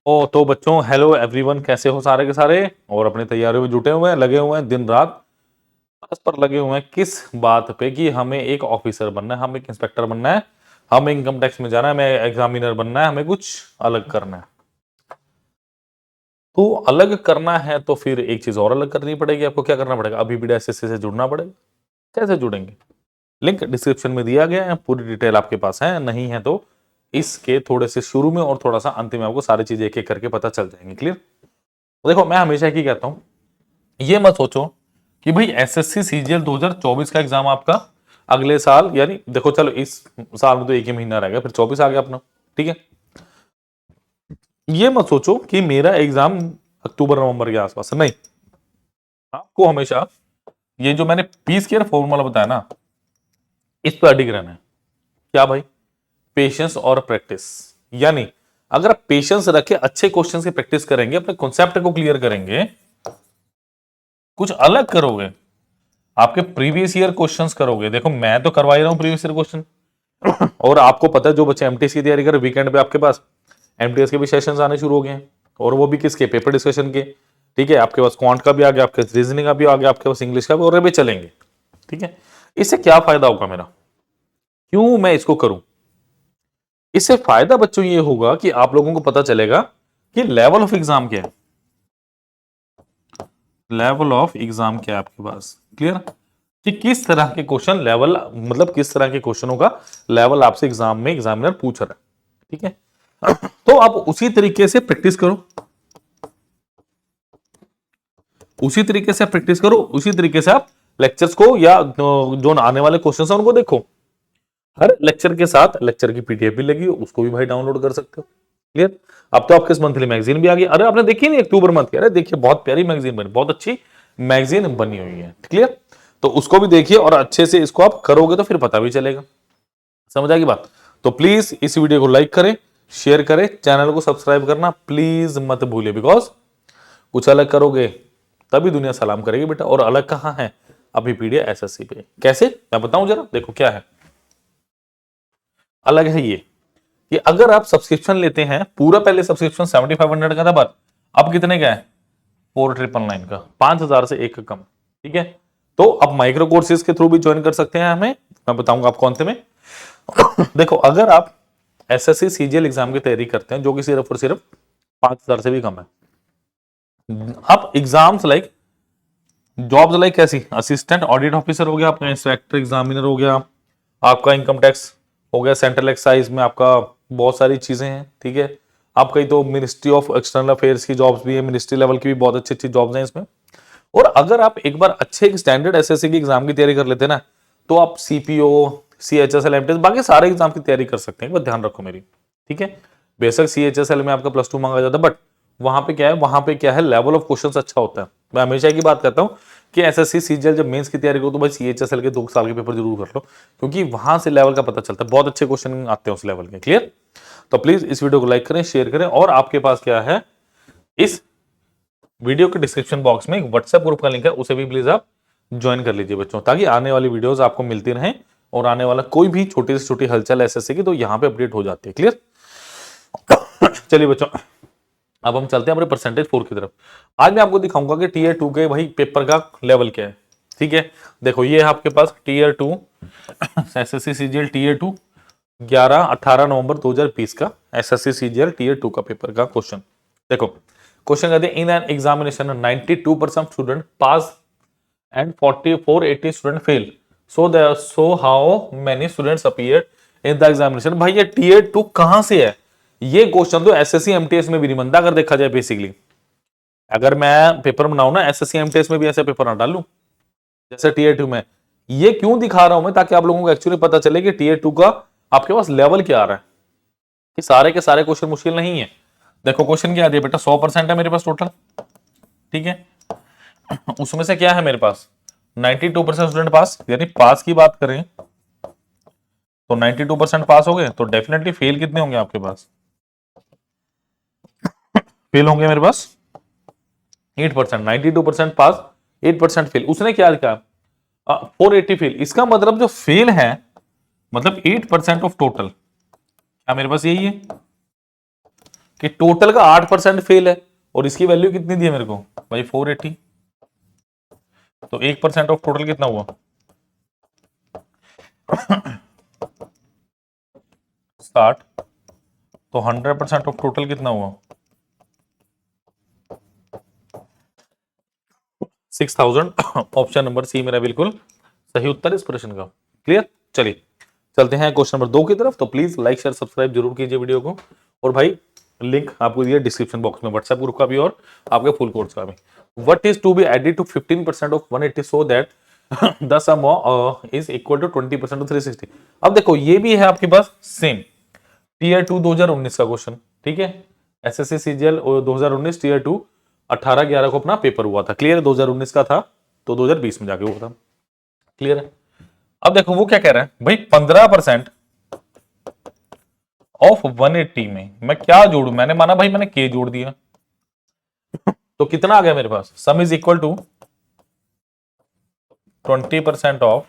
ओ तो बच्चों, hello everyone, कैसे हो सारे के सारे। और अपनी तैयारियों में जुटे हुए हैं, लगे हुए हैं दिन रात। बस पर लगे हुए हैं किस बात पे कि हमें एक ऑफिसर बनना है, हमें एक इंस्पेक्टर बनना है, हमें इनकम टैक्स में जाना है, हमें एग्जामिनर बनना है, हमें कुछ अलग करना है। तो अलग करना है तो फिर एक चीज और अलग करनी पड़ेगी। आपको क्या करना पड़ेगा? अभी भी एसएससी से जुड़ना पड़ेगा। कैसे जुड़ेंगे? लिंक डिस्क्रिप्शन में दिया गया है, पूरी डिटेल आपके पास है। नहीं है तो इसके थोड़े से शुरू में और थोड़ा सा अंत में आपको सारी चीजें एक एक करके पता चल जाएंगी। क्लियर? देखो, मैं हमेशा ही कहता हूं, ये मत सोचो कि भाई एसएससी सीजीएल 2024 का एग्जाम आपका अगले साल, यानी देखो चलो इस साल में तो एक ही महीना रह गया, फिर 24 आ गया अपना। ठीक है, ये मत सोचो कि मेरा एग्जाम अक्टूबर नवंबर के आसपास है। नहीं, आपको हमेशा ये जो मैंने पी स्क्वायर फॉर्मूला बताया ना, इस पर अडिग रहना है। क्या भाई? पेशेंस और प्रैक्टिस। यानी अगर आप पेशेंस रखे अच्छे क्वेश्चंस की प्रैक्टिस करेंगे, अपने कॉन्सेप्ट को क्लियर करेंगे, कुछ अलग करोगे, आपके प्रीवियस ईयर क्वेश्चंस करोगे। देखो, मैं तो करवा ही रहा हूं प्रीवियस ईयर क्वेश्चन। और आपको पता है, जो बच्चे एमटीएस की तैयारी कर रहे, वीकेंड पे आपके पास एमटीएस के भी सेशंस आने शुरू हो गए हैं, और वो भी किसके? पेपर डिस्कशन के। ठीक है, आपके पास क्वांट का भी आ गया, आपके रीजनिंग का भी आ गया, आपके पास इंग्लिश का भी, और भी चलेंगे। ठीक है, इससे क्या फायदा होगा मेरा? क्यों मैं इसको करूं? इससे फायदा बच्चों ये होगा कि आप लोगों को पता चलेगा कि लेवल ऑफ एग्जाम क्या है। लेवल ऑफ एग्जाम क्या है आपके पास? क्लियर? कि किस तरह के क्वेश्चन लेवल, मतलब किस तरह के क्वेश्चनों का लेवल आपसे एग्जाम में एग्जामिनर पूछ रहा है। ठीक है, तो आप उसी तरीके से प्रैक्टिस करो, उसी तरीके से प्रैक्टिस करो, उसी तरीके से आप लेक्चर्स को या जो आने वाले क्वेश्चन है उनको देखो। हर लेक्चर के साथ लेक्चर की पीडीएफ भी लगी हो, उसको भी भाई डाउनलोड कर सकते हो। क्लियर? अब तो आपके मंथली मैगजीन भी आ गई। अरे आपने देखी नहीं अक्टूबर मंथ की? अरे देखिए, बहुत प्यारी मैगजीन बनी, बहुत अच्छी मैगजीन बनी हुई है। क्लियर? तो उसको भी देखिए और अच्छे से इसको आप करोगे तो फिर पता भी चलेगा। समझ आएगी बात? तो प्लीज इस वीडियो को लाइक करें, शेयर करें, चैनल को सब्सक्राइब करना प्लीज मत भूलिए, बिकॉज कुछ अलग करोगे तभी दुनिया सलाम करेगी बेटा। और अलग कहां है? अभी पीडीएफ एसएससी पे। कैसे? मैं बताऊं जरा, देखो क्या है अलग है ये। कि अगर आप सब्सक्रिप्शन लेते हैं पूरा, पहले सब्सक्रिप्शन 7500 का था, पर अब कितने का है? 4999 का, 5000 से एक कम। ठीक है, तो अब माइक्रो कोर्सेज के थ्रू भी ज्वाइन कर सकते हैं हमें। मैं बताऊंगा आप कौन से में। देखो, अगर आप एसएससी सीजीएल एग्जाम की तैयारी करते हैं, जो कि सिर्फ और सिर्फ 5000 से भी कम है, अब एग्जाम्स लाइक जॉब्स लाइक कैसी? असिस्टेंट ऑडिट ऑफिसर हो गया आपका, इंस्पेक्टर एग्जामिनर हो गया आपका, इनकम टैक्स हो गया, सेंट्रल एक्साइज में आपका बहुत सारी चीजें हैं। ठीक है, आपका ही तो मिनिस्ट्री ऑफ एक्सटर्नल अफेयर्स की जॉब्स भी है, मिनिस्ट्री लेवल की भी बहुत अच्छी अच्छी जॉब्स हैं इसमें। और अगर आप एक बार अच्छे एक स्टैंडर्ड एसएससी की एग्जाम की तैयारी कर लेते हैं ना, तो आप सीपीओ, सीएचएसएल, एमटीएस, बाकी सारे एग्जाम की तैयारी कर सकते हैं। एक बार ध्यान रखो मेरी। ठीक है, बेशक सीएचएसएल में आपका +2 मांगा जाता है, बट वहां पे क्या है, वहां पे क्या है, लेवल ऑफ क्वेश्चंस अच्छा होता है। मैं हमेशा की बात करता हूं कि एसएससी सीजीएल जब मेंस की तैयारी करो तो भाई सीएचएसएल के 2 साल के पेपर जरूर कर लो, क्योंकि वहां से लेवल का पता चलता है, बहुत अच्छे क्वेश्चन आते हैं उस लेवल के। क्लियर? तो प्लीज इस वीडियो को लाइक करें, शेयर करें, और आपके पास क्या है, इस वीडियो के डिस्क्रिप्शन बॉक्स में एक व्हाट्सएप ग्रुप का लिंक है, उसे भी प्लीज आप ज्वाइन कर लीजिए बच्चों, ताकि आने वाली वीडियोस आपको मिलती रहें, और आने वाला कोई भी छोटी से छोटी हलचल एसएससी की तो यहाँ पे अपडेट हो जाती है। क्लियर? चलिए बच्चों, अब हम चलते हैं अपने परसेंटेज 4 की तरफ। आज मैं आपको दिखाऊंगा कि टीयर 2 के भाई पेपर का लेवल क्या है। ठीक है, देखो ये है आपके पास टीयर 2 एसएससी सीजीएल टीयर 2 11-18 नवंबर 2020 का एसएससी सीजीएल टीयर 2 का पेपर का क्वेश्चन। देखो, क्वेश्चन कहते हैं, इन an examination 92% student pass and 480 student fail, so how many students appeared in the examination. भाई ये टीयर 2 कहां से है? ये क्वेश्चन तो एसएससी एमटीएस में भी नहीं बनता अगर देखा जाए। बेसिकली अगर मैं पेपर बनाऊं ना एसएससी एमटीएस में भी ऐसे पेपर ना डालूं जैसे टीयर 2 में। ये क्यों दिखा रहा हूं मैं? ताकि आप लोगों को एक्चुअली पता चले कि टीयर 2 का आपके पास लेवल क्या आ रहा है, कि सारे के सारे क्वेश्चन मुश्किल नहीं है। देखो क्वेश्चन क्या है बेटा, 100% है मेरे पास टोटल। ठीक है, उसमें से क्या है मेरे पास 92% स्टूडेंट पास, यानी पास की बात करें तो 92% पास हो गए, तो डेफिनेटली फेल कितने होंगे आपके पास? फेल होंगे मेरे पास 8%। 92% पास, 8% फेल। उसने क्या लिखा? 480 फेल। इसका मतलब जो फेल है, मतलब 8% ऑफ टोटल, क्या मेरे पास यही है? कि टोटल का 8% फेल है और इसकी वैल्यू कितनी दी है मेरे को भाई 480, तो 1% ऑफ टोटल कितना हुआ 60, तो 100% ऑफ टोटल कितना हुआ 6000। ऑप्शन नंबर सी मेरा बिल्कुल सही उत्तर इस प्रश्न का। क्लियर, चलिए चलते हैं क्वेश्चन नंबर 2 की तरफ। तो प्लीज लाइक शेयर सब्सक्राइब जरूर कीजिए वीडियो को, और भाई लिंक आपको दिया डिस्क्रिप्शन बॉक्स में व्हाट्सएप ग्रुप का भी और आपके फुल कोर्स का भी। What is to be added to 15% of 180 so that the sum is equal to 20% of 360। अब देखो ये भी है आपके पास सेम टीयर 2 2019 का क्वेश्चन, ठीक है। एसएससी सीजीएल 2019 टीयर 2 18/11 को अपना पेपर हुआ था। क्लियर, 2019 का था तो 2020 में जाके हुआ था। क्लियर है। अब देखो वो क्या कह रहा है भाई 15% ऑफ 180 में मैं क्या जोड़ू, मैंने माना भाई मैंने के जोड़ दिया तो कितना आ गया मेरे पास, sum is equal to 20% of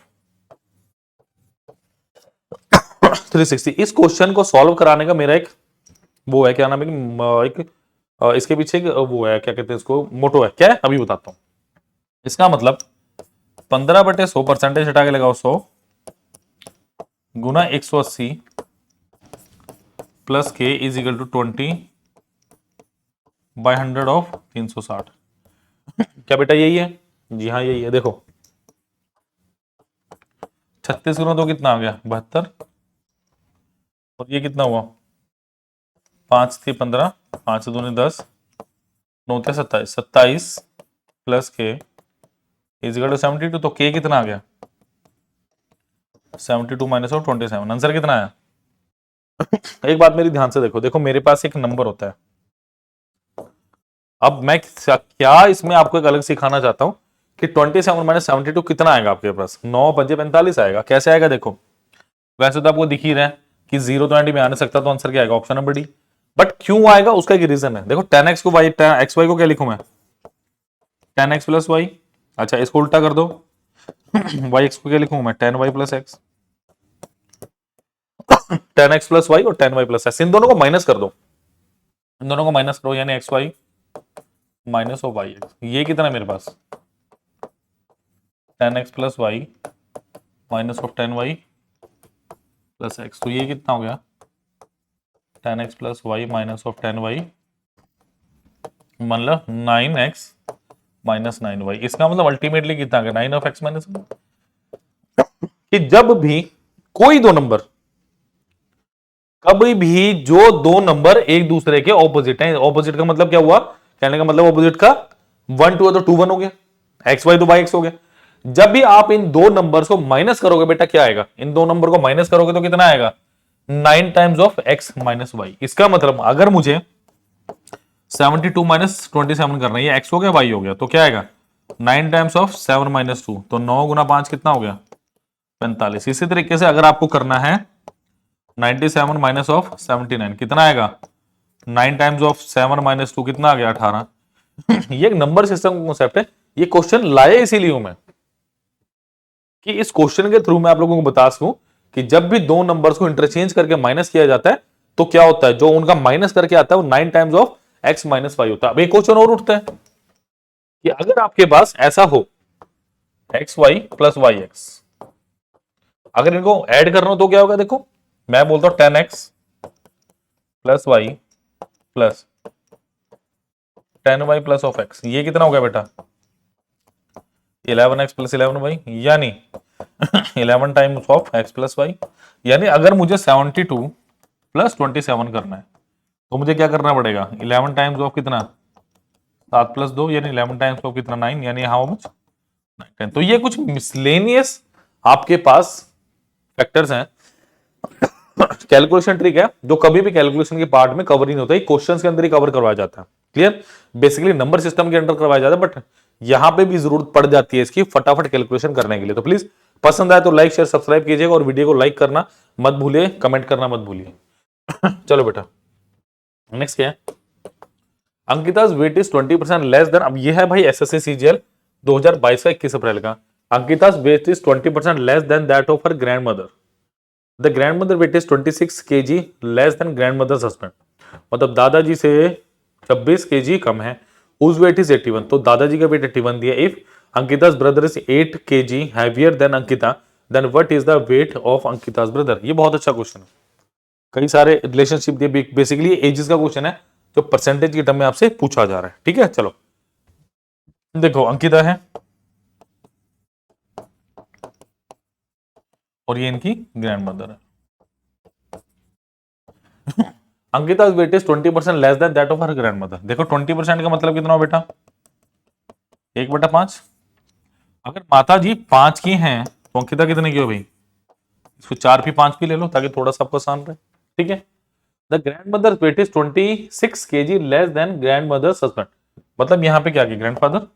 360। इस क्वेश्चन को सॉल्व कराने का मेरा एक वो है, क्या नाम है, एक इसके पीछे एक वो है, क्या कहते हैं इसको, मोटो है, क्या है अभी बताता हूं। इसका मतलब 15/100 परसेंटेज हटा के लगाओ 100 गुना 180 प्लस के इज इक्वल टू 20/100 ऑफ 360। क्या बेटा यही है? जी हाँ यही है। देखो 36 गुना 2 कितना आ गया 72, और ये कितना हुआ 5 थी 15, 5 दूनी 10, 9 थे 27, 27 प्लस के इज इक्वल टू 72। तो के कितना आ गया 72 माइनस ऑफ 27। आंसर कितना आया? एक बात मेरी ध्यान से देखो, देखो मेरे पास एक नंबर होता है। अब मैं क्या इसमें आपको एक अलग सिखाना चाहता हूं कि 27 माइनस 72 कितना आएगा आपके पास, 9 5 45 आएगा। कैसे आएगा देखो, वैसे तो आपको दिख ही रहा है कि 0 तो एंड में आ नहीं सकता, तो आंसर क्या आएगा ऑप्शन नंबर डी। बट क्यों आएगा उसका एक रीजन है। देखो 10x को y, एक्स वाई को क्या लिखूं मैं 10x प्लस वाई। अच्छा इसको उल्टा कर दो y x को क्या लिखूं मैं 10y plus x, 10x plus Y और 10y प्लस एक्स। इन दोनों को माइनस कर दो, इन दोनों को माइनस करो, यानी x y minus of y x. ये कितना है मेरे पास 10x plus y minus of 10y plus x. तो ये कितना हो गया 10x plus y minus of 10y, मतलब 9x माइनस 9y। इसका मतलब अल्टीमेटली कितना आ गया 9 ऑफ x माइनस। कि जब भी कोई दो नंबर, कभी भी जो दो नंबर एक दूसरे के ऑपोजिट हैं, ऑपोजिट का मतलब क्या हुआ, कहने का मतलब ऑपोजिट का 1 2 है तो 2 1 हो गया, एक्स वाई तो बाई एक्स हो गया। जब भी आप इन दो नंबर्स को माइनस करोगे बेटा क्या आएगा, इन दो नंबर को माइनस करोगे तो कितना आएगा 9 times of x minus y. इसका मतलब अगर मुझे 72 माइनस 27 करना है, ये एक्स हो गया वाई हो गया, तो क्या आएगा 9 टाइम्स ऑफ 7 माइनस 2, तो 9 गुना 5 कितना हो गया 45। इसी तरीके से अगर आपको करना है 97 माइनस ऑफ 79 कितना आएगा 9 टाइम्स ऑफ 7 माइनस 2 कितना आ गया 18। ये एक नंबर सिस्टम का कॉन्सेप्ट है। ये क्वेश्चन लाया इसीलिए हूं मैं कि इस क्वेश्चन के थ्रू मैं आप लोगों को बता सकूं कि जब भी दो नंबर्स को इंटरचेंज करके माइनस किया जाता है तो क्या होता है, जो उनका माइनस करके आता है वो 9 times of x minus y होता है। अब एक क्वेश्चन और उठता है कि अगर आपके पास ऐसा हो x y plus y x, अगर इनको ऐड करना हो तो क्या होगा, देखो मैं बोलता हूं 10x plus y plus 10y plus of x, ये कितना हो गया बेटा 11x प्लस 11y, यानी 11 times of x plus y. यानी अगर मुझे 72 प्लस 27 करना है तो मुझे क्या करना पड़ेगा 11 टाइम्स ऑफ कितना 7 प्लस 2, यानी 11 टाइम्स ऑफ कितना 9, यानी हाउ मच 10। तो ये कुछ मिसलेनियस आपके पास फैक्टर्स हैं, कैलकुलेशन ट्रिक है जो कभी भी कैलकुलेशन के पार्ट में कवर नहीं होता है, क्वेश्चंस के अंदर ही कवर करवाया जाता है। क्लियर, बेसिकली नंबर सिस्टम के अंदर करवाया जाता है, बट यहां पे भी जरूरत पड़ जाती है इसकी फटाफट कैलकुलेशन करने के लिए। तो प्लीज पसंद आए तो लाइक शेयर सब्सक्राइब कीजिएगा और वीडियो को लाइक करना मत भूलिए, कमेंट करना मत भूलिए। चलो बेटा नेक्स्ट क्या है, अंकिता's वेट इज 20% लेस देन। अब ये है भाई एसएससी सीजीएल 2022 का 21 अप्रैल का। Ankita's weight is 20% less than that of her grandmother. The grandmother weight is 26 kg less than grandmother's husband. मतलब दादाजी से 26 केजी कम है, whose weight is 81, तो दादाजी का वेट 81 दिया। If Ankita's brother is 8 kg heavier than Ankita, then what is the weight of Ankita's brother? ये बहुत अच्छा क्वेश्चन है, कई सारे रिलेशनशिप दिए, बेसिकली एजेस का क्वेश्चन है जो परसेंटेज की टर्म में आपसे पूछा जा रहा है। ठीक है, चलो देखो अंकिता है और ये इनकी ग्रैंड मदर है। Ankita weight is 20% less than that of her grand mother. देखो 20% का मतलब कितना हो बेटा, 1/5। अगर माता जी 5 की हैं तो अंकिता कितने की हो भाई, इसको 4 भी 5 भी ले लो ताकि थोड़ा सा आपको आसान रहे। ठीक है, the grand mother weight is 26 kg less than grand mother's husband, मतलब यहां पे क्या किया, ग्रैंडफादर,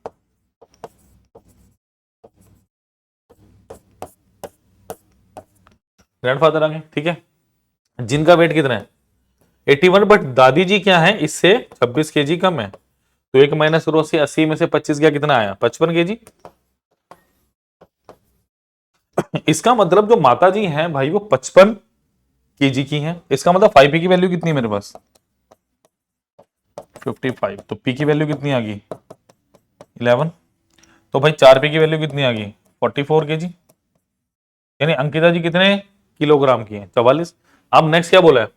ग्रैंडफादर आ गए। ठीक है, जिनका वेट कितना है 81, बट दादी जी क्या है इससे 26 केजी कम है, तो 1 माइनस करो से 80 में से 25 गया, कितना आया 55 केजी। इसका मतलब जो माता जी हैं भाई वो 55 केजी की हैं, इसका मतलब 5p की वैल्यू कितनी है मेरे पास 55, तो p की वैल्यू कितनी आ गई 11, तो भाई 4p की वैल्यू कितनी आ गई 44 केजी, यानी अंकिता जी कितने किलोग्राम की हैं 44। अब नेक्स्ट क्या बोला है,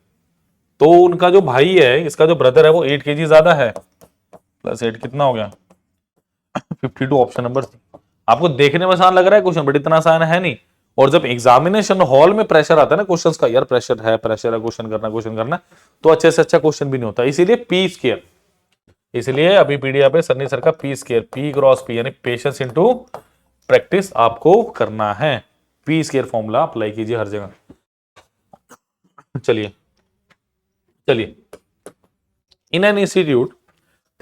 तो उनका जो भाई है, इसका जो ब्रदर है वो 8 केजी ज्यादा है, प्लस 8 कितना हो गया 52, ऑप्शन नंबर सी। आपको देखने में आसान लग रहा है क्वेश्चन, बट इतना आसान है नहीं। और जब एग्जामिनेशन हॉल में प्रेशर आता है ना क्वेश्चंस का, यार प्रेशर है क्वेश्चन करना, तो अच्छे से अच्छा क्वेश्चन भी नहीं होता। इसीलिए पी स्क्वायर, इसलिए अभी पीडीएफ पे सन्नी सर का P square, P cross P यानी पेशेंस इनटू प्रैक्टिस आपको करना है। पी स्क्वायर फॉर्मूला अप्लाई कीजिए हर जगह। चलिए चलिए, in an institute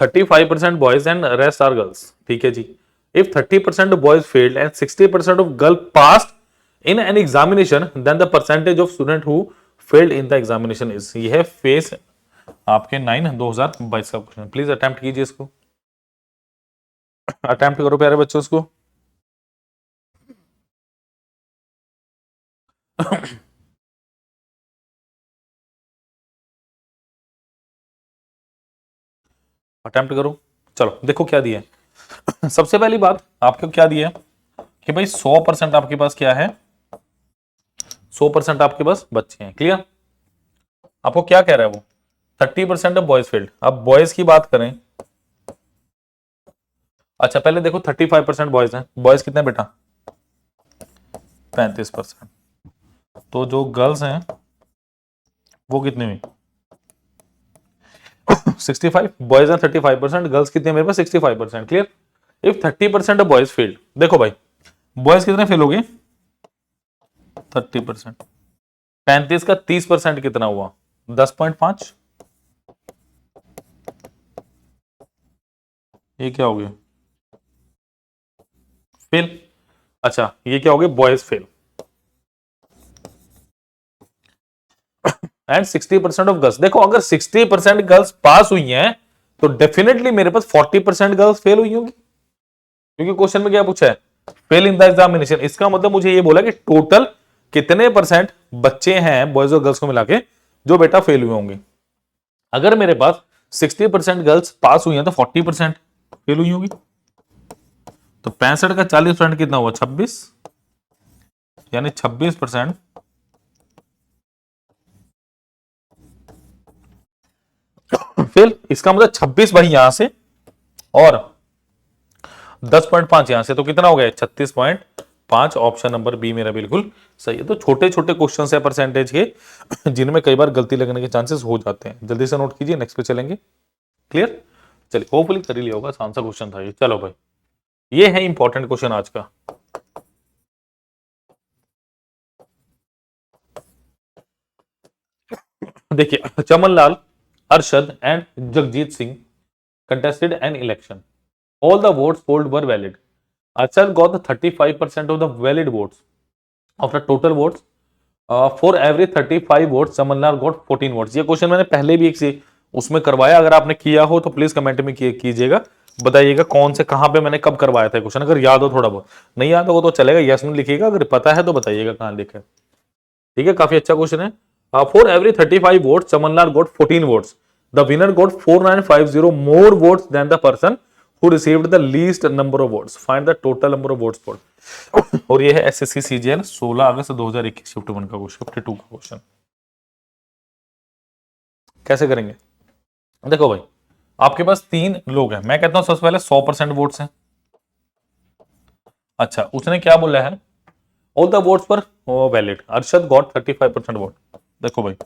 35% boys and rest are girls. ठीक है जी, if 30% boys failed and 60% of girl passed in an examination, then the percentage of student who failed in the examination is. ये है face आपके 9/2022 का क्वेश्चन। प्लीज अटेम्प्ट कीजिए इसको, attempt करो प्यारे बच्चों इसको। अटेम्प्ट करो। चलो देखो क्या दिया है। सबसे पहली बात आपको क्या दिया है कि भाई 100% आपके पास क्या है, 100% आपके पास बच्चे हैं। क्लियर, आपको क्या कह रहा है वो 30% ऑफ बॉयज फील्ड। अब बॉयज की बात करें, अच्छा पहले देखो 35% बॉयज हैं, बॉयज कितने बेटा 35%, तो जो गर्ल्स हैं वो कितने हुई 65, बॉयज हैं 35%, गर्ल्स कितने मेरे पास 65%। Clear, if 30% of boys field, देखो भाई बॉयज कितने फेल हो गए 30%, 35 का 30% कितना हुआ 10.5, ये क्या हो गया फेल। अच्छा ये क्या हो गया boys fail, and 60% of girls. देखो अगर 60% गर्ल्स पास हुई हैं तो डेफिनेटली मेरे पास 40% गर्ल्स फेल हुई होंगी, क्योंकि क्वेश्चन में क्या पूछा है फेल इन द एग्जामिनेशन। इसका मतलब मुझे ये बोला कि टोटल कितने परसेंट बच्चे हैं बॉयज और गर्ल्स को मिला के जो बेटा फेल हुए होंगे। अगर मेरे पास 60% गर्ल्स पास हुई हैं तो 40% फेल हुई होगी, तो 65 का 40% कितना हुआ 26, यानी 26% फेल। इसका मतलब 26 भाई यहां से और 10.5 यहां से, तो कितना हो गया 36.5। ऑप्शन नंबर बी मेरा बिल्कुल सही है। तो छोटे छोटे क्वेश्चन है परसेंटेज के जिनमें कई बार गलती लगने के चांसेस हो जाते हैं। जल्दी से नोट कीजिए, नेक्स्ट पे चलेंगे। क्लियर, चलिए होपफुली कर ही लिया होगा, आसान सा क्वेश्चन था ये। चलो भाई ये है इंपॉर्टेंट क्वेश्चन आज का। देखिए Chamanlal, Arshad and Jagjit Singh contested an election. All the votes polled were valid. Arshad got the 35% of the valid votes of the total votes. For every 35 votes, Chamanlal got 14 votes. ये क्वेश्चन मैंने पहले भी एक से उसमें करवाया, अगर आपने किया हो तो प्लीज कमेंट में कीजिएगा, बताइएगा कौन से कहां पे मैंने कब करवाया था क्वेश्चन। अगर याद हो थोड़ा बहुत, नहीं याद हो तो चलेगा, यस में लिखिएगा, अगर पता है तो बताइएगा कहां लिखा है। ठीक है, काफी अच्छा क्वेश्चन है। For every 35 votes Chamanlal got 14 votes, the winner got 4950 more votes than the person who received the least number of votes, find the total number of votes for. और ये है एसएससी सीजीएल 16 अगस्त 2021 शिफ्ट 1 का question, shift 2 का question. कैसे करेंगे? देखो भाई, आपके पास 3 लोग हैं, मैं कहता हूं सबसे पहले 100% वोट्स हैं। अच्छा, उसने क्या बोला है? ऑल द वोट्स पर वैलिड। Arshad got 35% vote. देखो भाई,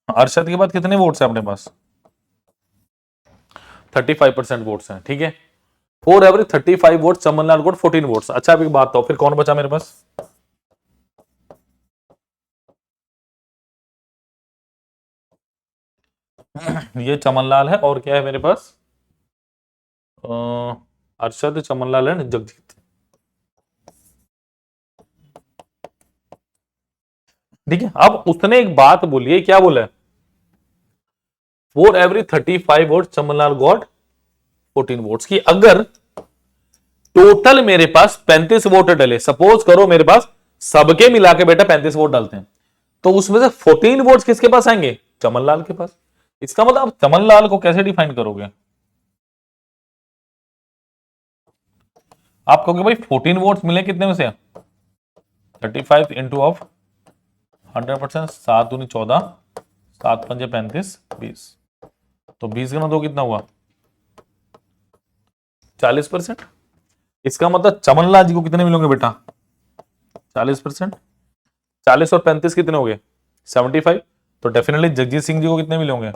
अरशद के बाद कितने वोट्स हैं अपने पास? 35% वोट्स हैं, ठीक है। For every 35 vote Chamanlal got 14 votes. अच्छा, अभी बात तो फिर कौन बचा मेरे पास? ये चमनलाल है और क्या है मेरे पास? अरशद, चमनलाल एंड जगजीत। ठीक है, अब उसने एक बात बोली है, क्या बोला है? For every 35 vote Chamanlal got 14 votes की अगर टोटल मेरे पास 35 वोट डले, सपोज करो मेरे पास सबके मिला के बेटा 35 वोट डालते हैं, तो उसमें से 14 वोट्स किसके पास आएंगे? चमनलाल के पास। इसका मतलब आप चमनलाल को कैसे डिफाइन करोगे? आप कहोगे भाई 14 वोट्स मिले कितने में से? 35 इंटू ऑफ 100%, 7 दूनी 14, 7 पंजे 35, 20, तो 20 गुना 2 कितना हुआ? 40%। इसका मतलब चमनलाल जी को कितने मिलेंगे बेटा? 40%। 40 और 35 कितने हो गए? 75। तो डेफिनेटली जगजीत सिंह जी को कितने मिलेंगे?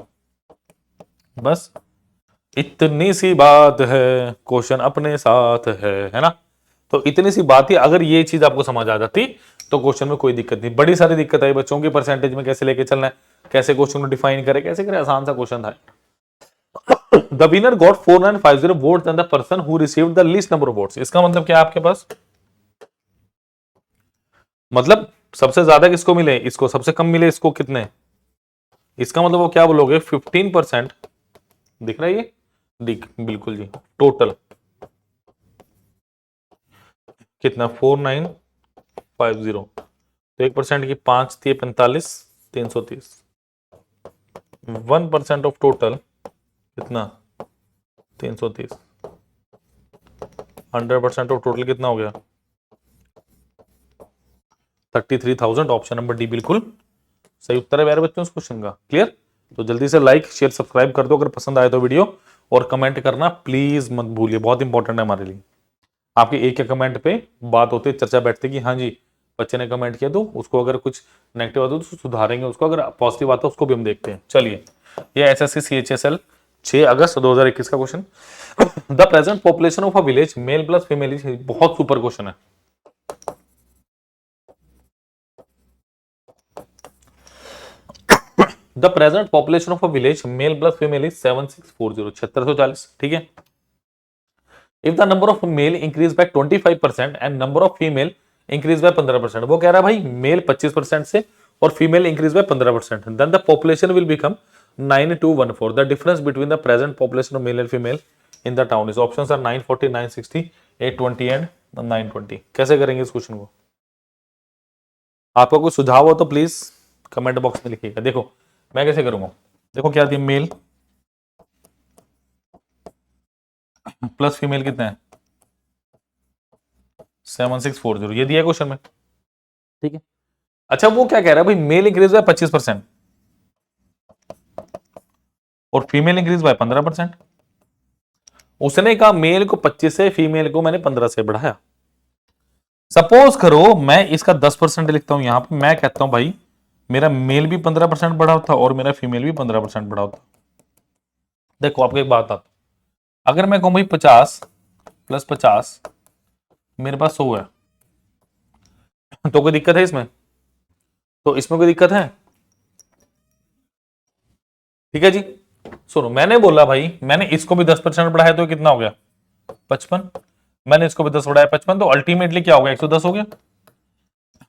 बस इतनी सी बात है, क्वेश्चन अपने साथ है ना? तो इतनी सी बात ही, अगर ये चीज आपको समझ आ जाती तो क्वेश्चन में कोई दिक्कत नहीं। बड़ी सारी दिक्कत आई बच्चों की परसेंटेज में कैसे लेके चलना है, कैसे क्वेश्चन को डिफाइन करे, कैसे करे, आसान सा क्वेश्चन था। The winner got 4950 votes and the person who received the least number of votes. इसका मतलब क्या है आपके पास? मतलब सबसे ज्यादा किसको मिले? इसको। सबसे कम मिले इसको कितने? इसका मतलब वो क्या बोलोगे? 15%। दिख रहा है ये? दिख, बिल्कुल जी। टोटल कितना? 4950। तो 1% की 5 थी 45, 330। 1% ऑफ टोटल कितना? 330। 100% ऑफ टोटल कितना हो गया? 33,000। ऑप्शन नंबर डी बिल्कुल सही उत्तर है मेरे बच्चों इस क्वेश्चन का। क्लियर? तो जल्दी से लाइक शेयर सब्सक्राइब कर दो अगर पसंद आए तो वीडियो, और कमेंट करना प्लीज मत भूलिए, बहुत इंपॉर्टेंट है हमारे लिए। आपके एक कमेंट पे बात होती है, चर्चा बैठती कि हाँ जी बच्चे ने कमेंट किया तो उसको अगर कुछ नेगेटिव आता तो सुधारेंगे उसको, अगर पॉजिटिव आता है उसको भी हम देखते हैं। चलिए, ये एसएससी सीएचएसएल 6 अगस्त 2021 का question. The present population of a village male plus female is, बहुत सुपर क्वेश्चन है। The present population of a village male plus female is 7640, 7640। ठीक है। If the number of male increase by 25% and number of female increase by 15%, वो कह रहा है भाई mail 25% से और female increase by 15%, then the population will become 9214। The difference between the present population of male and female in the town is, options are 940, 960, 820 and 920। कैसे करेंगे इस क्वेश्चन को? आपका कोई सुझाव हो तो प्लीज कमेंट बॉक्स में लिखिएगा। देखो मैं कैसे करूंगा, देखो क्या दिया, मेल प्लस फीमेल कितना है? 7640, ये दिया क्वेश्चन में। ठीक है। अच्छा, वो क्या कह रहा है भाई, मेल इंक्रीज बाय 25% और फीमेल इंक्रीज बाय 15%। उसने कहा मेल को 25 से, फीमेल को मैंने 15 से बढ़ाया। सपोज करो मैं इसका 10% लिखता हूं यहां पे, मैं कहता हूं भाई मेरा मेल भी 15% बढ़ा होता और मेरा फीमेल भी 15% बढ़ा होता। देखो आपको एक बात आता, अगर मैं कहूं भाई 50 प्लस 50 मेरे पास 100 है, तो कोई दिक्कत है इसमें? तो इसमें कोई दिक्कत है? ठीक है जी। सुनो, मैंने बोला भाई मैंने इसको भी 10% बढ़ाया तो कितना हो गया? 55। मैंने इसको भी 10 बढ़ाया 55, तो अल्टीमेटली क्या हो गया? 110 हो गया।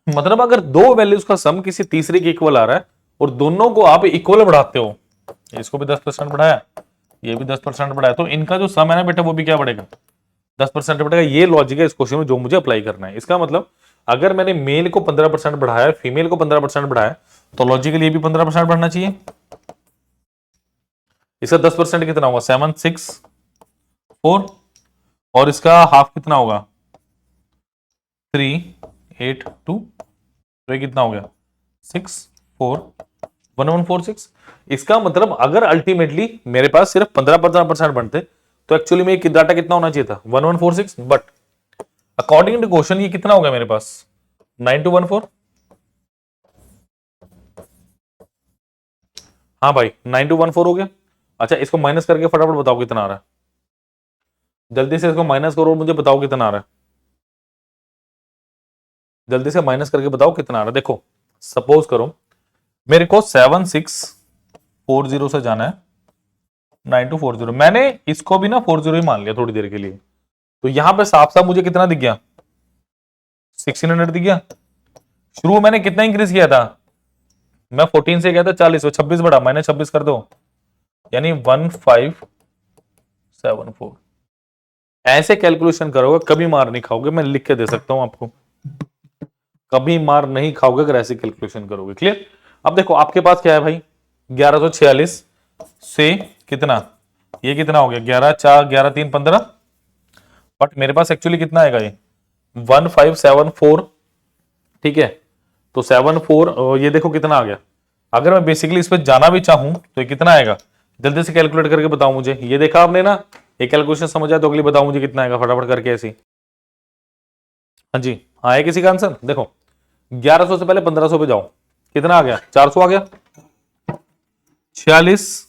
मतलब अगर दो वैल्यूज का सम किसी तीसरे के इक्वल आ रहा है और दोनों को आप इक्वल बढ़ाते हो, इसको भी 10% बढ़ाया, ये भी 10% बढ़ाया, तो इनका जो सम है ना बेटा वो भी क्या बढ़ेगा? 10% बढ़ेगा। ये लॉजिक है इस क्वेश्चन में जो मुझे अप्लाई करना है। इसका मतलब अगर मैंने मेल को 15% बढ़ाया, फीमेल को 15% बढ़ाया, तो लॉजिकली ये भी 15% बढ़ना चाहिए। इसका 10% कितना होगा? 764, और इसका हाफ कितना होगा? 382, तो ये कितना हो गया? 64146। इसका मतलब अगर अल्टीमेटली मेरे पास सिर्फ 15% बनते तो एक्चुअली में डाटा कितना होना चाहिए था? 1146, बट अकॉर्डिंग टू क्वेश्चन ये कितना हो गया मेरे पास? 9214। हाँ भाई 9214 हो गया। अच्छा इसको माइनस करके फटाफट बताओ कितना आ रहा है, जल्दी से इसको माइनस करो और मुझे बताओ कितना आ रहा है, जल्दी से माइनस करके बताओ कितना आ रहा है। देखो सपोज करो मेरे को 7640 से जाना है 9240, मैंने इसको भी ना 40 ही मान लिया थोड़ी देर के लिए, तो यहां पे साफ साफ मुझे कितना दिख गया? 1600 दिख गया। शुरू में मैंने कितना इंक्रीज किया था? मैं 14 से गया था 40, 26 बढ़ा, मैंने 26 कर दो, यानी 1574। ऐसे कैलकुलेशन करोगे कभी मार नहीं खाओगे, मैं लिख के दे सकता हूं आपको, कभी मार नहीं खाओगे अगर ऐसे कैलकुलेशन करोगे। क्लियर? अब देखो आपके पास क्या है भाई, 1146 से कितना, ये कितना हो गया? 11 4 11 3 15, बट मेरे पास एक्चुअली कितना आएगा? ये 1574, ठीक है। तो 74, ये देखो कितना आ गया। अगर मैं बेसिकली इस पर जाना भी चाहूं तो ये कितना आएगा? जल्दी से कैलकुलेट करके बताओ मुझे। ये देखा आपने ना, ये कैलकुलेशन समझ आया तो अगली बताओ मुझे कितना आएगा फटाफट करके ऐसी। हाँ जी, आया किसी का आंसर? देखो 1100 से पहले 1500 पे जाओ, कितना आ गया? 400 आ गया। 46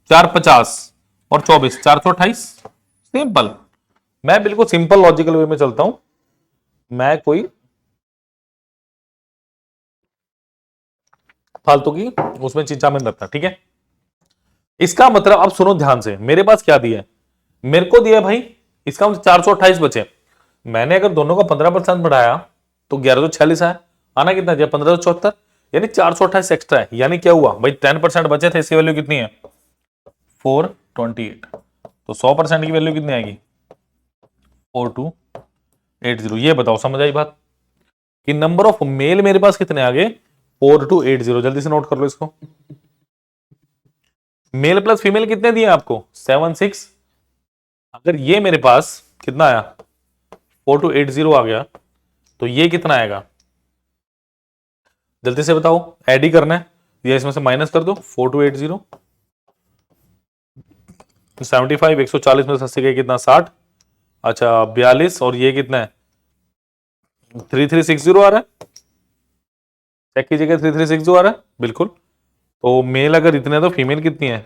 450 और 24 428। सिंपल, मैं बिल्कुल सिंपल लॉजिकल वे में चलता हूं, मैं कोई फालतू की उसमें चिंचा में नहीं रखता, ठीक है। इसका मतलब अब सुनो ध्यान से, मेरे पास क्या दिया है? मेरे को दिया भाई, इसका मतलब 428 बचे। मैंने अगर दोनों का 15% बढ़ाया तो 1146 आया, आना कितना दिया? 1574, यानी 428 एक्स्ट्रा है। यानी क्या हुआ भाई? 10% बचे थे, इसकी वैल्यू कितनी है? 428। तो 100% की वैल्यू कितनी आएगी? 4280। ये बताओ समझ आई बात कि नंबर ऑफ मेल मेरे पास कितने आ गए? 4280। जल्दी से नोट कर लो इसको। मेल प्लस फीमेल कितने दिए आपको? 76। अगर ये मेरे पास कितना आया? 4280 आ गया, तो ये कितना आएगा? जल्दी से बताओ, ऐड ही करना है या इसमें से माइनस कर दो? 4280 75, 140 में से 80 गए कितना? 60। अच्छा 42, और ये कितना है? 3360 आ रहा है। चेक कीजिएगा, 3360 आ रहा है बिल्कुल। तो मेल अगर इतने तो फीमेल कितनी है?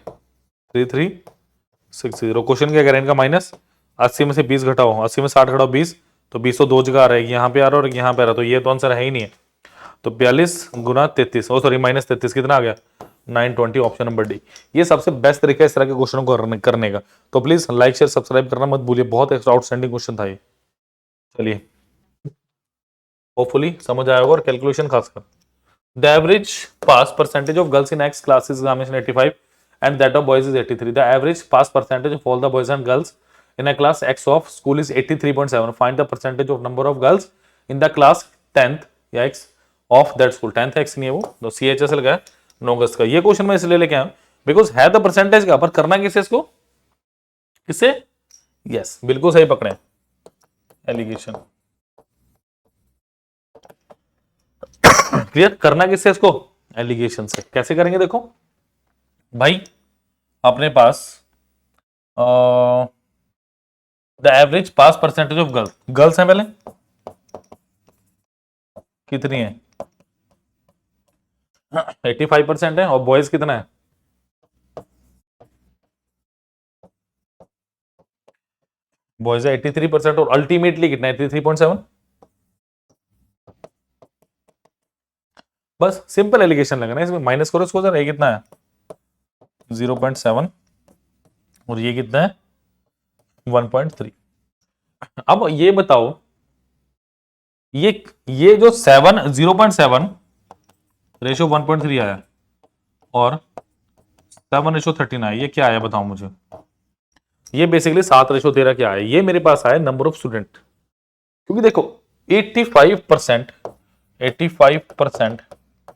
3360। क्वेश्चन क्या कह रहे हैं इनका? माइनस 80 में से 20 घटाओ, 80 में 60 घटाओ 20, तो 20 तो दो जगह आ रहा है, यहाँ पे आ रहा है और यहाँ पे आ रहा है, तो ये तो आंसर है ही नहीं है। तो 42 गुना 33, ओ सॉरी माइनस 33, कितना आ गया? 920, ऑप्शन नंबर डी। ये सबसे बेस्ट तरीका है इस तरह के क्वेश्चनों को करने का। तो प्लीज लाइक शेयर सब्सक्राइब करना मत भूलिए, बहुत आउटस्टैंडिंग क्वेश्चन था ये। चलिए होपफुली समझ आया होगा, और कैलकुलेशन खासकर। The average pass percentage of girls in x classes examination 85 and that of boys is 83. The average pass percentage of all the boys and girls in a class X of school is 83.7. Find the percentage of number of girls in the class 10th या X of that school. 10th X नहीं है वो, तो CHS लगा है 9 अगस्त का। ये question मैं इसलिए लेके आया बिकॉज है तो परसेंटेज का, पर करना किससे इसको? किससे? यस बिल्कुल सही पकड़े, एलिगेशन। क्लियर? करना किससे इसको? एलिगेशन से। कैसे करेंगे देखो भाई, अपने पास the average pass percentage of girls, girls है पहले कितनी है? 85% है, और बॉयज कितना है? बॉयज है 83%, और अल्टीमेटली कितना है? 83.7। बस सिंपल एलिगेशन लगना है इसमें, माइनस करो इसको जरा, ये कितना है? 0.7, और ये कितना है? 1.3। अब ये बताओ, ये जो 0.7 रेशियो 1.3 आया और 7:13 आया, ये क्या आया बताओ मुझे? ये बेसिकली 7:13 क्या आया? ये मेरे पास आया नंबर ऑफ स्टूडेंट, क्योंकि देखो 85%, 85%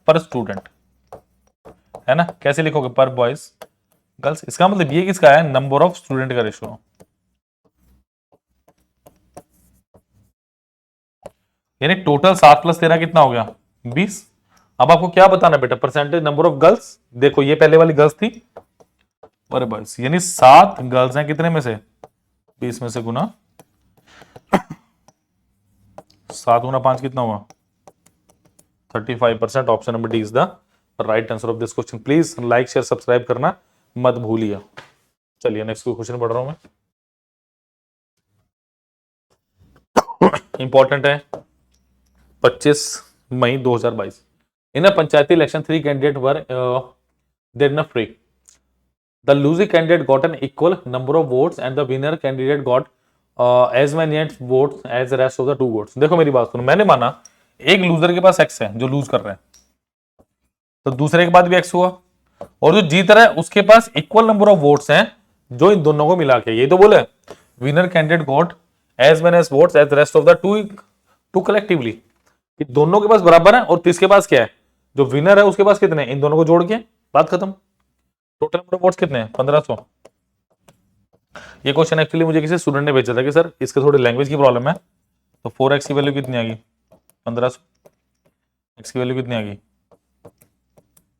पर स्टूडेंट, है ना। कैसे लिखोगे, पर बॉयज गर्ल्स, इसका मतलब ये किसका है, नंबर ऑफ स्टूडेंट का रेशियो। यानी टोटल 7 + 13 कितना हो गया, 20। अब आपको क्या बताना बेटा, परसेंटेज नंबर ऑफ गर्ल्स। देखो ये पहले वाली गर्ल्स थी, पर बॉयज, यानी 7 गर्ल्स हैं कितने में से, 20 में से गुना 7 × 5 कितना हुआ, 35%। Option number D is the right answer of this question. Please like share subscribe करना मत भूलिए। चलिए नेक्स्ट क्वेश्चन पढ़ रहा हूं मैं, इंपॉर्टेंट है। 25 मई 2022, in a panchayati election 3 candidate were there in a fray, the losing candidate got an equal number of votes and the winner candidate got as many votes as rest of the 2 votes. देखो मेरी बात सुनो, मैंने माना एक loser के पास x है जो लूज कर रहे हैं, तो दूसरे के बाद भी एक्स हुआ, और जो जीत रहा है उसके पास इक्वल नंबर ऑफ वोट्स हैं जो इन दोनों को मिला के, ये तो बोले winner candidate got as many votes as rest of the two collectively, कि दोनों के पास बराबर है, और किसके पास क्या है, जो विनर है उसके पास कितने, इन दोनों को जोड़ के बात खत्म। टोटल नंबर ऑफ वोट्स कितने हैं, 1500। ये क्वेश्चन एक्चुअली मुझे किसी स्टूडेंट ने भेजा था कि सर इसके थोड़ी लैंग्वेज की प्रॉब्लम है, तो 4x की वैल्यू कितनी आ गई, 1500, x की वैल्यू कितनी आ गई,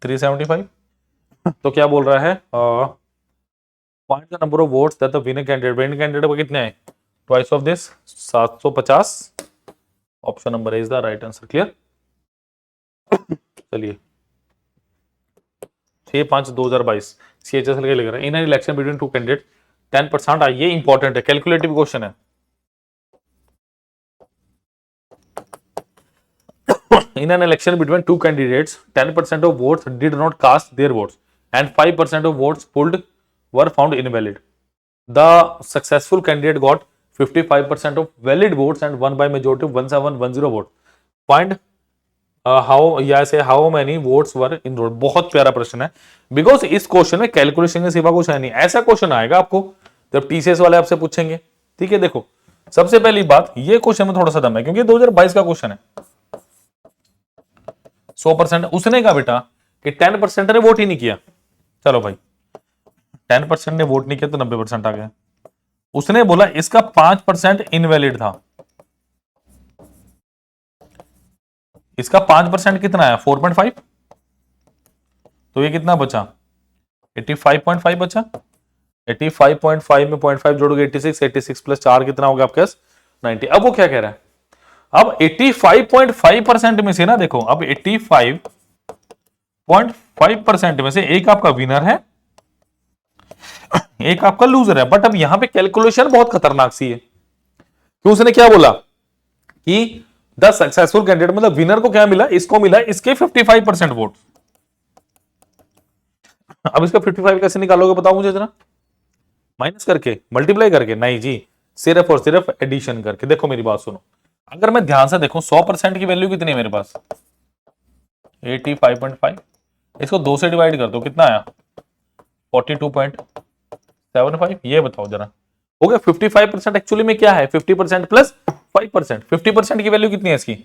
375। तो क्या बोल रहा है, find the number of votes that the winning candidate को कितने आए, twice of this 750। Option number is the right answer. Clear. चलिए 6/5/2022 CHSL के लिख रहे हैं, in an election between 2 candidate 10%। ये इंपॉर्टेंट है, कैलकुलेटिव क्वेश्चन है। In an election between 2 candidates, 10% of votes did not cast their votes and 5% of votes pulled were found invalid. The successful candidate got 55% of valid votes and won by majority of 1710 votes. Find how many votes were enrolled. बहुत प्यारा प्रश्न है, because इस question में calculation के सिवा कुछ है नहीं। ऐसा क्वेश्चन आएगा आपको जब TCS वाले आपसे पूछेंगे, ठीक है। देखो सबसे पहली बात, ये क्वेश्चन में थोड़ा सा दम है क्योंकि 2022 का क्वेश्चन है। 100% उसने कहा बेटा कि 10% ने वोट ही नहीं किया, चलो भाई 10% ने वोट नहीं किया तो 90% आ गया। उसने बोला इसका 5% इनवैलिड था, इसका 5% कितना है 4.5, तो ये कितना बचा 85.5 बचा। 85.5 में 0.5 जोड़ोगे 86, 86 + 4 कितना हो गया आपके पास 90। अब वो क्या कह रहा है, अब 85.5% में से ना, देखो अब 85.5% में से एक आपका विनर है, एक आपका लूजर है। बट अब यहां पे कैलकुलेशन बहुत खतरनाक सी है, कि उसने क्या बोला कि द सक्सेसफुल कैंडिडेट, मतलब विनर को क्या मिला, इसको मिला इसके 55% वोट। अब इसका 55 कैसे निकालोगे बताओ मुझे जरा, माइनस करके, मल्टीप्लाई करके, नहीं जी, सिर्फ और सिर्फ एडिशन करके। देखो मेरी बात सुनो, अगर मैं ध्यान से देखूं 100% की वैल्यू कितनी है मेरे पास 85.5, इसको 2 से डिवाइड कर दो, कितना आया 42.75। ये बताओ जरा, हो गया 55%। एक्चुअली में क्या है 50% + 5%। 50% की वैल्यू कितनी है इसकी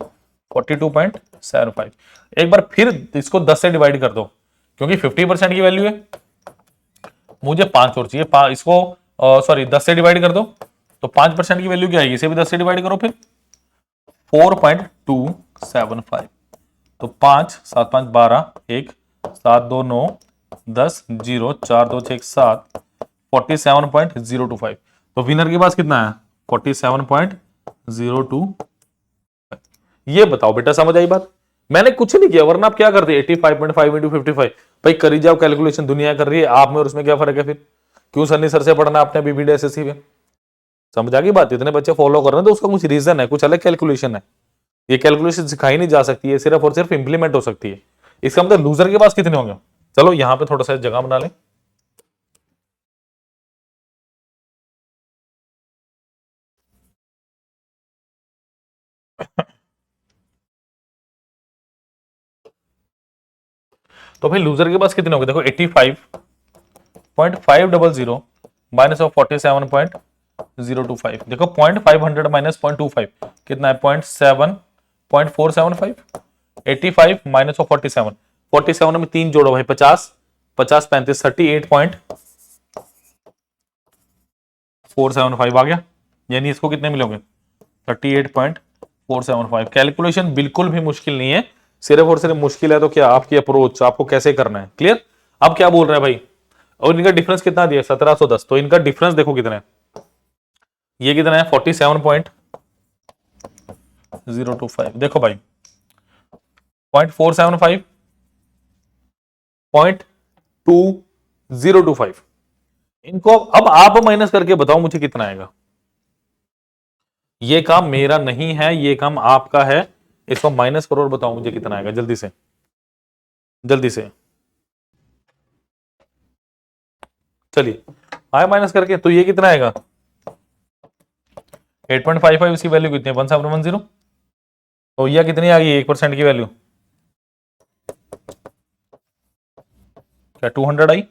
42.75। एक बार फिर इसको 10 से डिवाइड कर दो, क्योंकि 50% की वैल्यू है, मुझे 5 और चाहिए, इसको सॉरी 10 से डिवाइड कर दो, तो 5% की वैल्यू क्या आएगी, इसे भी 10 से डिवाइड करो फिर 4.275। तो 5 7 5 12 1 7 2 9 10 0 4 2 6 7 47.025। तो विनर के पास कितना है 47.025। ये बताओ बेटा, समझ आई बात, मैंने कुछ नहीं किया, वरना आप क्या करते 85.5 × 55। भाई करी जाओ कैलकुलेशन, दुनिया कर रही है, आप में और उसमें क्या फर्क है फिर, क्यों सन्नी सर से पढ़ना आपने बीबीडी एसएससी में। समझ आ गई बात, इतने बच्चे फॉलो कर रहे हैं तो उसका कुछ रीजन है, कुछ अलग कैलकुलेशन है। ये कैलकुलेशन सिखाई नहीं जा सकती है, सिर्फ और सिर्फ इंप्लीमेंट हो सकती है। इसका मतलब लूजर के पास कितने होंगे। चलो यहां पे थोड़ा सा जगह बना लें। तो भाई लूजर के पास कितने होंगे, देखो 85.500 - 47. 025। देखो 0.500 माइनस 0.25 कितना है 0.475। 85 माइनस ऑफ 47, 47 में 3 जोड़ो भाई 50, 50 35 38.475 आ गया। यानी इसको कितने मिलोगे 38.475। कैलकुलेशन बिल्कुल भी मुश्किल नहीं है, सिर्फ और सिर्फ मुश्किल है तो क्या आपकी अप्रोच, आपको कैसे करना है। क्लियर। अब क्या बोल रहे हैं भाई, और इनका डिफरेंस कितना दिया 1710, तो इनका डिफरेंस देखो कितना है, ये कितना है 47.025। देखो भाई 0.475 0.2025, इनको अब आप माइनस करके बताओ मुझे कितना आएगा। ये काम मेरा नहीं है, ये काम आपका है, इसको माइनस करो और बताओ मुझे कितना आएगा, जल्दी से जल्दी से। चलिए आया माइनस करके, तो ये कितना आएगा 8.55, इसकी वैल्यू कितनी है 1710। तो यह कितनी आ गई 1% की वैल्यू, क्या 200 आई,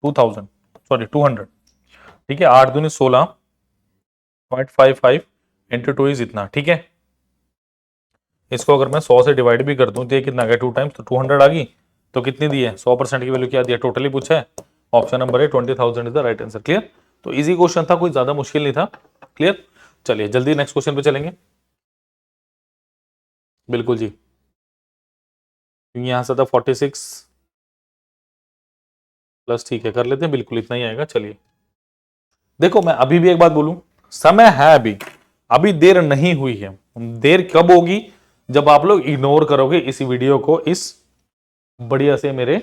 2000 सॉरी 200। ठीक है 8 दूनी 16.55 इंटू 2 इज इतना। ठीक है इसको अगर मैं 100 से डिवाइड भी कर दूं तो ये कितना आ गया 2 टाइम्स, तो 200 आ गई। तो कितनी दी है 100% की वैल्यू क्या दिया, टोटली पूछा है। ऑप्शन नंबर है 20,000 is the right answer. Clear. तो इजी क्वेश्चन था, कोई ज्यादा मुश्किल नहीं था। क्लियर। चलिए जल्दी नेक्स्ट क्वेश्चन पे चलेंगे। बिल्कुल जी, यहां से था 46 प्लस, ठीक है कर लेते हैं, बिल्कुल इतना ही आएगा। चलिए देखो मैं अभी भी एक बात बोलूं, समय है अभी, अभी देर नहीं हुई है। देर कब होगी, जब आप लोग इग्नोर करोगे इस वीडियो को, इस बढ़िया से मेरे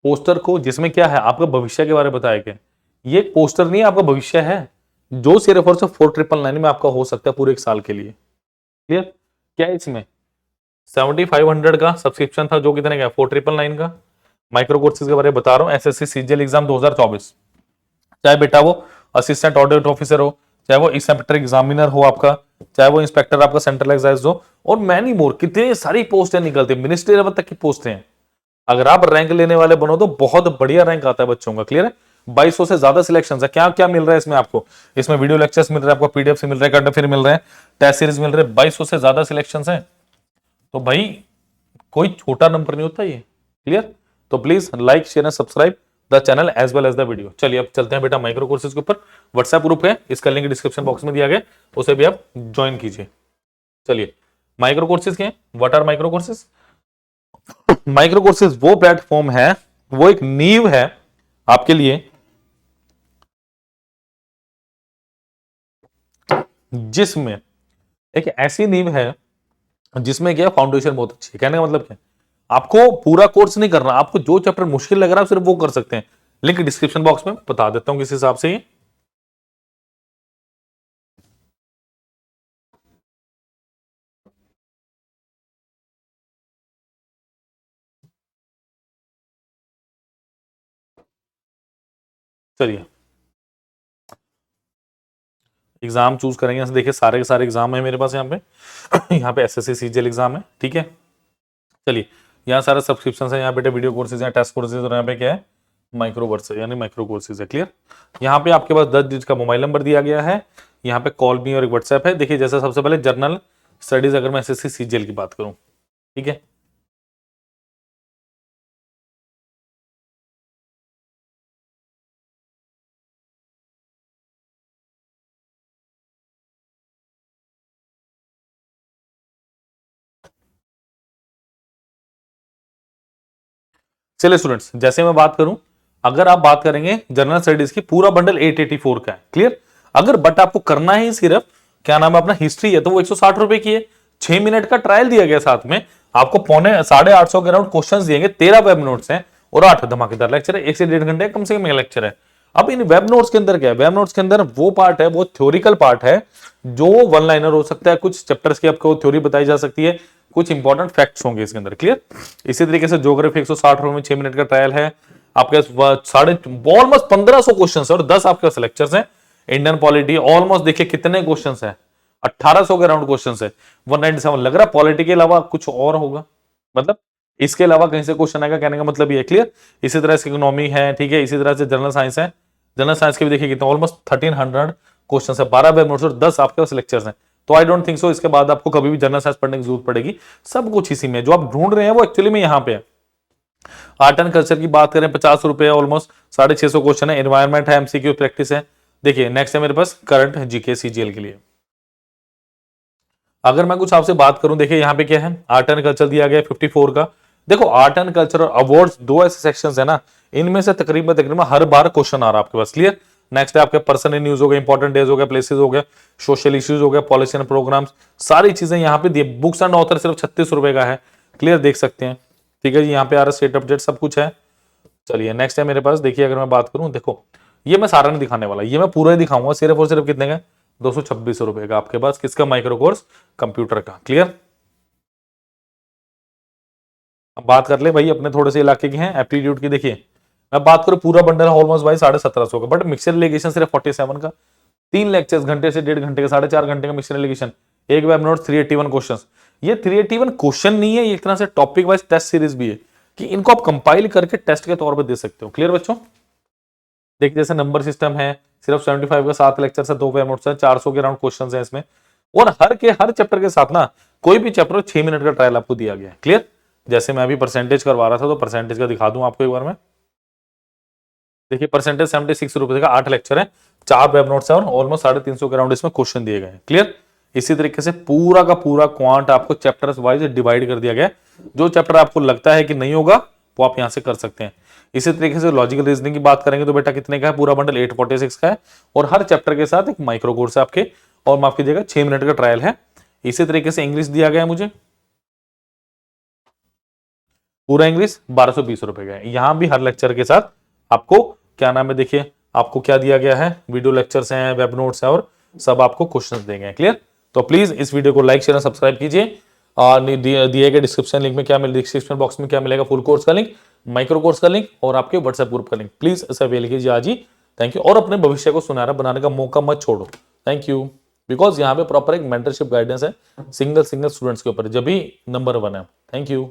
पोस्टर को, जिसमें क्या है आपका भविष्य के बारे में बताया गया। ये पोस्टर नहीं है, आपका भविष्य है, जो सिर्फ और सिर्फ 4999 में आपका हो सकता है पूरे एक साल के लिए। क्लियर। क्या है इसमें 7500 का सब्सक्रिप्शन था, जो कितने का 4999 का। माइक्रो कोर्सेज के बारे में बता रहा हूँ, एसएससी सीजीएल एग्जाम 2024, चाहे बेटा वो असिस्टेंट ऑडिट ऑफिसर हो, चाहे वो इंस्पेक्टर एग्जामिनर हो आपका, चाहे वो इंस्पेक्टर आपका सेंट्रल एक्साइज हो, और मैनी मोर, कितनी सारी पोस्टें निकलती है, मिनिस्ट्री लेवल तक की पोस्टें हैं। अगर आप रैंक लेने वाले बनो तो बहुत बढ़िया रैंक आता है बच्चों का। क्लियर है। 2200 से ज्यादा सिलेक्शन है। क्या क्या मिल रहा है इसमें आपको, इसमें वीडियो लेक्चर्स मिल रहे हैं आपको, पीडीएफ से मिल रहे हैं, करंट अफेयर मिल रहे हैं, टेस्ट सीरीज मिल रहे हैं, 2200 से ज्यादा सिलेक्शन है। तो भाई कोई छोटा नंबर नहीं होता ये। क्लियर। तो please like share and subscribe the channel as well as the video. चलिए अब चलते हैं बेटा माइक्रो कोर्सेज के ऊपर। व्हाट्सएप ग्रुप है, इसका लिंक डिस्क्रिप्शन बॉक्स में दिया गया, उसे भी आप ज्वाइन कीजिए। चलिए माइक्रो कोर्सेज के, what are micro courses. Micro courses वो प्लेटफॉर्म है, वो एक नींव है आपके लिए, जिसमें एक ऐसी नींव है जिसमें क्या फाउंडेशन बहुत अच्छी है। कहने का मतलब क्या, आपको पूरा कोर्स नहीं करना, आपको जो चैप्टर मुश्किल लग रहा है सिर्फ वो कर सकते हैं। लिंक डिस्क्रिप्शन बॉक्स में बता देता हूं किस हिसाब से ये। चलिए एग्जाम चूज करेंगे, देखिए सारे के सारे एग्जाम है मेरे पास यहाँ पे यहाँ पे एसएससी सीजीएल एग्जाम है। ठीक है चलिए यहाँ सारा सब्सक्रिप्शन है, यहाँ पे वीडियो कोर्सेज है, टेस्ट कोर्सेज, और यहाँ पे क्या है माइक्रो वर्स है, यानी माइक्रो कोर्सेज है। क्लियर। यहाँ पे आपके पास 10 डिजिट का मोबाइल नंबर दिया गया है, यहाँ पे कॉल मी और एक व्हाट्सएप है। देखिए जैसे सबसे पहले जर्नल स्टडीज, अगर मैं एसएससी सीजीएल की बात करूँ, ठीक है चलिए स्टूडेंट्स, जैसे मैं बात करूं, अगर आप बात करेंगे जनरल स्टडीज की, पूरा बंडल 884 का है। क्लियर। अगर बट आपको करना है सिर्फ क्या नाम है अपना हिस्ट्री है, तो वो 160 रुपए की है। 6 मिनट का ट्रायल दिया गया, साथ में आपको 850 के अराउंड क्वेश्चन दिएंगे, 13 वेब नोट्स हैं और 8 धमाकेदार लेक्चर है। 1 से 1.5 घंटे कम से कम लेक्चर है। अब इन वेब नोट्स के अंदर क्या है, वेब नोट्स के अंदर वो पार्ट है, वो थ्योरिकल पार्ट है, जो वन लाइनर हो सकता है, कुछ चैप्टर्स की आपको थ्योरी बताई जा सकती है, कुछ इंपॉर्टेंट फैक्ट्स होंगे इसके अंदर। क्लियर। इसी तरीके से ज्योग्राफी 160 रुपए में 6 मिनट का ट्रायल है आपके साढ़े ऑलमोस्ट 1500 क्वेश्चन है और 10 आपके पास लेक्चर्स हैं। इंडियन पॉलिटी ऑलमोस्ट देखिए कितने क्वेश्चन है, 1800 के अराउंड क्वेश्चन है। 197 लग रहा है पॉलिटी के अलावा कुछ और होगा, मतलब इसके अलावा कहीं से क्वेश्चन आएगा, कहने का मतलब ये है। क्लियर। इसी तरह से इकोनॉमी है, ठीक है, इसी तरह से जनरल साइंस है, जनरल साइंस के भी देखिए कितने, ऑलमोस्ट 1300 क्वेश्चन है, 12 वेब नोट्स और 10 आपके पास लेक्चर्स हैं। तो आई डोंट थिंक सो इसके बाद आपको कभी भी जनरल साइंस पढ़ने की जरूरत पड़ेगी, सब कुछ इसी में जो आप ढूंढ रहे हैं वो एक्चुअली में यहाँ पे है। आर्ट एंड कल्चर की बात करें 50 रुपए, ऑलमोस्ट 650 क्वेश्चन है। एनवायरमेंट है, एमसीक्यू प्रैक्टिस है। देखिए नेक्स्ट है मेरे पास करंट जीके सीजीएल के लिए। अगर मैं कुछ आपसे बात करूं, देखिए यहाँ पे क्या है, आर्ट एंड कल्चर दिया गया 54 का। देखो आर्ट एंड कल्चर और अवार्ड्स दो ऐसे सेक्शंस है ना, इनमें से तकरीबन हर बार क्वेश्चन आ रहा है आपके पास। क्लियर। नेक्स्ट है आपके पर्सन इन न्यूज हो गया, इंपॉर्टेंट डेज हो गया, प्लेसेस हो गया, सोशल इश्यूज हो गया, पॉलिसी एंड प्रोग्राम्स, सारी चीजें यहाँ पे दी। बुक्स एंड ऑथर सिर्फ 36 रुपए का है। क्लियर, देख सकते हैं। ठीक है जी, यहाँ पे आ रहा स्टेट अपडेट सब कुछ है। चलिए नेक्स्ट है मेरे पास, देखिए अगर मैं बात करूं, देखो ये मैं सारा नहीं दिखाने वाला, ये मैं पूरा ही दिखाऊंगा, सिर्फ और सिर्फ कितने का, 226 रुपए का आपके पास। किसका? माइक्रो कोर्स कंप्यूटर का। क्लियर। अब बात कर ले भाई अपने थोड़े से इलाके के हैं, एप्टीट्यूड की। देखिए मैं बात करूं पूरा बंडल ऑलमोस्ट भाई 1750 का, बट मिक्सर एलिगेशन सिर्फ 47 का। 3 लेक्चर्स, घंटे से 1.5 घंटे का, 4.5 घंटे का मिक्सर एलिगेशन, एक वेब नोट, 381 क्वेश्चन। ये 381 क्वेश्चन नहीं है, ये एक तरह से टॉपिक वाइज टेस्ट सीरीज भी है कि इनको आप कंपाइल करके टेस्ट के तौर पर दे सकते हो। क्लियर बच्चों। देखिए जैसे नंबर सिस्टम है, सिर्फ 75 का 7 लेक्चर से 2 वेब नोट्स है, 400 के अराउंड क्वेश्चन है इसमें, और हर चैप्टर के साथ ना कोई भी चैप्टर 6 मिनट का ट्रायल आपको दिया गया है। क्लियर। जैसे मैं अभी परसेंटेज करवा रहा था तो परसेंटेज का दिखा दूं आपको एक बार में। देखिए परसेंटेज 76 रुपए का, 8 लेक्चर है, 4 वेब नोट्स है और ऑलमोस्ट 350 के अराउंड इसमें क्वेश्चन दिए गए हैं। क्लियर। इसी तरीके से पूरा का पूरा क्वांट आपको चैप्टर्स वाइज डिवाइड कर दिया गया। जो चैप्टर आपको लगता है कि नहीं होगा वो आप यहां से कर सकते हैं। इसी तरीके से लॉजिकल रीजनिंग की बात करेंगे तो बेटा कितने का है, पूरा बंडल 846 का है, और हर चैप्टर के साथ एक माइक्रो कोर्स है आपके, और माफ कीजिएगा 6 मिनट का ट्रायल है। इसी तरीके से इंग्लिश दिया गया है मुझे, पूरा इंग्लिश 1220 रुपए का है। यहां भी हर लेक्चर के साथ आपको क्या नाम है, देखिए आपको क्या दिया गया है, वीडियो लेक्चर्स हैं, वेब नोट्स हैं, और सब आपको क्वेश्चंस देंगे। क्लियर। तो प्लीज इस वीडियो को लाइक शेयर और सब्सक्राइब कीजिए। और दिए गए डिस्क्रिप्शन लिंक में क्या मिलेगा, डिस्क्रिप्शन बॉक्स में क्या मिलेगा, फुल कोर्स का लिंक, माइक्रो कोर्स का लिंक और आपके व्हाट्सएप ग्रुप का लिंक। प्लीज इसे अवेल कीजिए आज ही। Thank you. और अपने भविष्य को सुनहरा बनाने का मौका मत छोड़ो। Thank you. बिकॉज यहाँ पे प्रॉपर एक मेंटरशिप गाइडेंस है सिंगल स्टूडेंट्स के ऊपर, जब भी नंबर 1 है। Thank you.